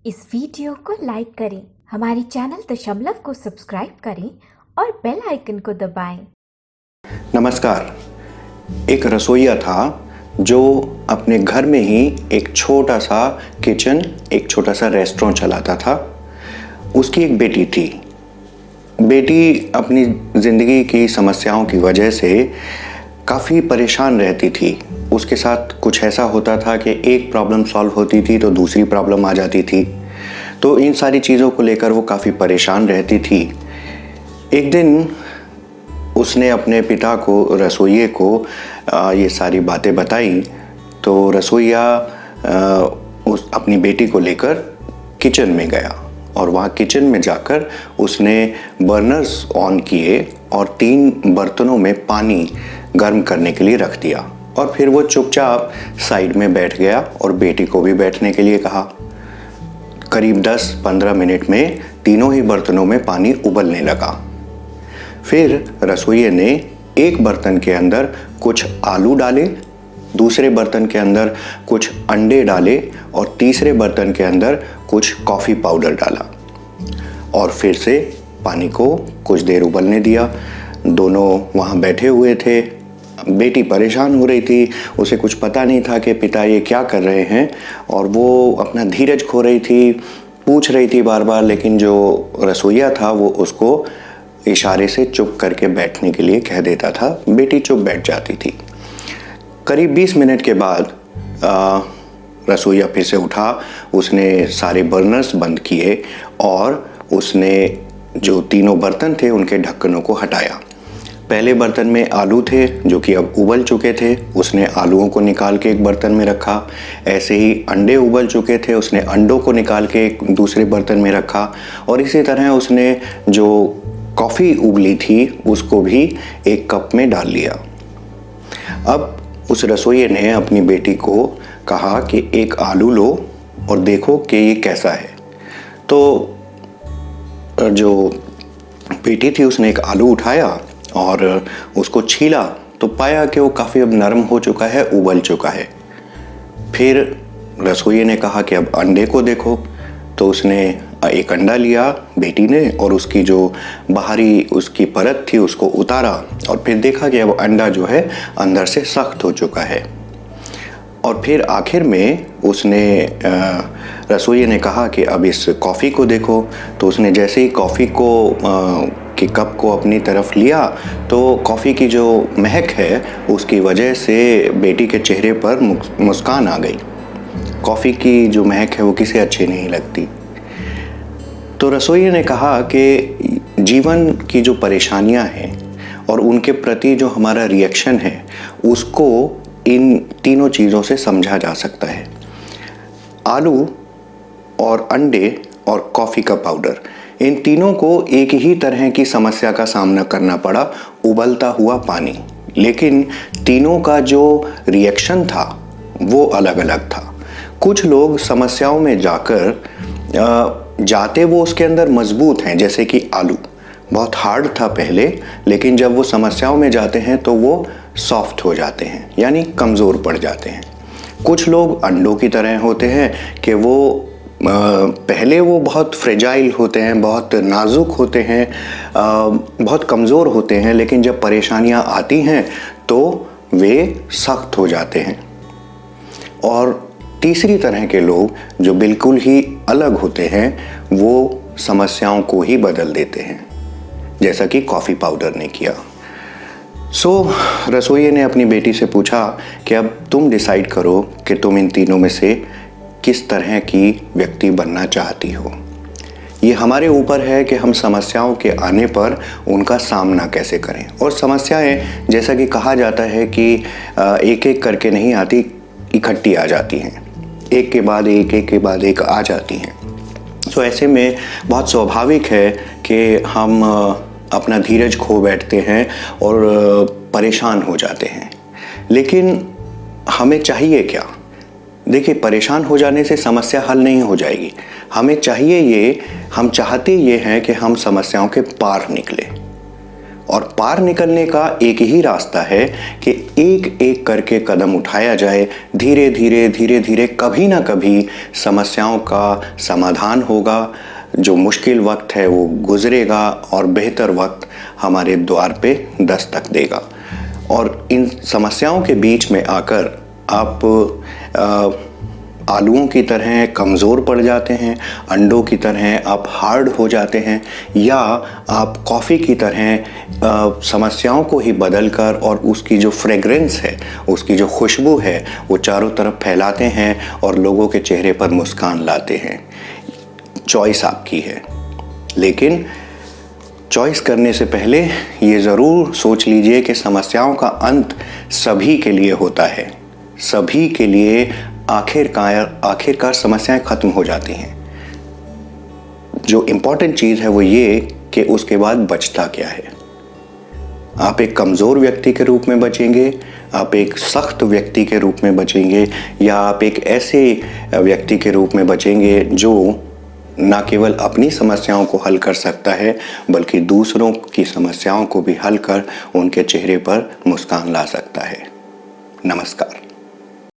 इस वीडियो को लाइक करें, हमारे चैनल दशमलव को सब्सक्राइब करें और बेल आइकन को दबाएं। नमस्कार। एक रसोइया था जो अपने घर में ही एक छोटा सा किचन, एक छोटा सा रेस्टोरेंट चलाता था। उसकी एक बेटी थी। बेटी अपनी ज़िंदगी की समस्याओं की वजह से काफ़ी परेशान रहती थी। उसके साथ कुछ ऐसा होता था कि एक प्रॉब्लम सॉल्व होती थी तो दूसरी प्रॉब्लम आ जाती थी। तो इन सारी चीज़ों को लेकर वो काफ़ी परेशान रहती थी। एक दिन उसने अपने पिता को, रसोइये को ये सारी बातें बताई। तो रसोइया उस अपनी बेटी को लेकर किचन में गया और वहाँ किचन में जाकर उसने बर्नर्स ऑन किए और 3 बर्तनों में पानी गर्म करने के लिए रख दिया और फिर वो चुपचाप साइड में बैठ गया और बेटी को भी बैठने के लिए कहा। करीब 10-15 मिनट में तीनों ही बर्तनों में पानी उबलने लगा। फिर रसोइये ने एक बर्तन के अंदर कुछ आलू डाले, दूसरे बर्तन के अंदर कुछ अंडे डाले और तीसरे बर्तन के अंदर कुछ कॉफ़ी पाउडर डाला और फिर से पानी को कुछ देर उबलने दिया। दोनों वहाँ बैठे हुए थे। बेटी परेशान हो रही थी, उसे कुछ पता नहीं था कि पिता ये क्या कर रहे हैं और वो अपना धीरज खो रही थी, पूछ रही थी बार बार, लेकिन जो रसोइया था वो उसको इशारे से चुप करके बैठने के लिए कह देता था। बेटी चुप बैठ जाती थी। करीब 20 मिनट के बाद रसोइया फिर से उठा। उसने सारे बर्नर्स बंद किए और उसने जो तीनों बर्तन थे उनके ढक्कनों को हटाया। पहले बर्तन में आलू थे जो कि अब उबल चुके थे, उसने आलूओं को निकाल के एक बर्तन में रखा। ऐसे ही अंडे उबल चुके थे, उसने अंडों को निकाल के एक दूसरे बर्तन में रखा और इसी तरह उसने जो कॉफ़ी उबली थी उसको भी एक कप में डाल लिया। अब उस रसोइये ने अपनी बेटी को कहा कि एक आलू लो और देखो कि ये कैसा है। तो जो बेटी थी उसने एक आलू उठाया और उसको छीला तो पाया कि वो काफ़ी अब नरम हो चुका है, उबल चुका है। फिर रसोइये ने कहा कि अब अंडे को देखो। तो उसने एक अंडा लिया बेटी ने और उसकी जो बाहरी उसकी परत थी उसको उतारा और फिर देखा कि अब अंडा जो है अंदर से सख्त हो चुका है। और फिर आखिर में उसने रसोइये ने कहा कि अब इस कॉफ़ी को देखो। तो उसने जैसे ही कॉफ़ी को कि कप को अपनी तरफ लिया तो कॉफ़ी की जो महक है उसकी वजह से बेटी के चेहरे पर मुस्कान आ गई। कॉफ़ी की जो महक है वो किसे अच्छी नहीं लगती। तो रसोइये ने कहा कि जीवन की जो परेशानियां हैं और उनके प्रति जो हमारा रिएक्शन है उसको इन तीनों चीज़ों से समझा जा सकता है। आलू और अंडे और कॉफ़ी का पाउडर, इन तीनों को एक ही तरह की समस्या का सामना करना पड़ा, उबलता हुआ पानी। लेकिन तीनों का जो रिएक्शन था वो अलग अलग था। कुछ लोग समस्याओं में जाते वो उसके अंदर मजबूत हैं, जैसे कि आलू बहुत हार्ड था पहले, लेकिन जब वो समस्याओं में जाते हैं तो वो सॉफ्ट हो जाते हैं, यानी कमज़ोर पड़ जाते हैं। कुछ लोग अंडों की तरह होते हैं कि वो पहले वो बहुत फ्रेजाइल होते हैं, बहुत नाजुक होते हैं, बहुत कमज़ोर होते हैं, लेकिन जब परेशानियां आती हैं तो वे सख्त हो जाते हैं। और तीसरी तरह के लोग जो बिल्कुल ही अलग होते हैं वो समस्याओं को ही बदल देते हैं, जैसा कि कॉफ़ी पाउडर ने किया। रसोइये ने अपनी बेटी से पूछा कि अब तुम डिसाइड करो कि तुम इन तीनों में से किस तरह की व्यक्ति बनना चाहती हो। ये हमारे ऊपर है कि हम समस्याओं के आने पर उनका सामना कैसे करें। और समस्याएं, जैसा कि कहा जाता है कि एक एक करके नहीं आती, इकट्ठी आ जाती हैं, एक के बाद एक, एक के बाद एक आ जाती हैं। तो ऐसे में बहुत स्वाभाविक है कि हम अपना धीरज खो बैठते हैं और परेशान हो जाते हैं। लेकिन हमें चाहिए क्या? देखिए, परेशान हो जाने से समस्या हल नहीं हो जाएगी। हम चाहते ये हैं कि हम समस्याओं के पार निकले और पार निकलने का एक ही रास्ता है कि एक एक करके कदम उठाया जाए। धीरे धीरे धीरे धीरे कभी ना कभी समस्याओं का समाधान होगा। जो मुश्किल वक्त है वो गुजरेगा और बेहतर वक्त हमारे द्वार पे दस्तक देगा। और इन समस्याओं के बीच में आकर आप आलूओं की तरह कमज़ोर पड़ जाते हैं, अंडों की तरह आप हार्ड हो जाते हैं, या आप कॉफ़ी की तरह समस्याओं को ही बदलकर और उसकी जो फ्रेग्रेंस है, उसकी जो खुशबू है, वो चारों तरफ फैलाते हैं और लोगों के चेहरे पर मुस्कान लाते हैं। चॉइस आपकी है, लेकिन चॉइस करने से पहले ये ज़रूर सोच लीजिए कि समस्याओं का अंत सभी के लिए होता है। सभी के लिए आखिरकार समस्याएं खत्म हो जाती हैं। जो इम्पोर्टेंट चीज़ है वो ये कि उसके बाद बचता क्या है। आप एक कमज़ोर व्यक्ति के रूप में बचेंगे, आप एक सख्त व्यक्ति के रूप में बचेंगे, या आप एक ऐसे व्यक्ति के रूप में बचेंगे जो न केवल अपनी समस्याओं को हल कर सकता है बल्कि दूसरों की समस्याओं को भी हल कर उनके चेहरे पर मुस्कान ला सकता है। नमस्कार।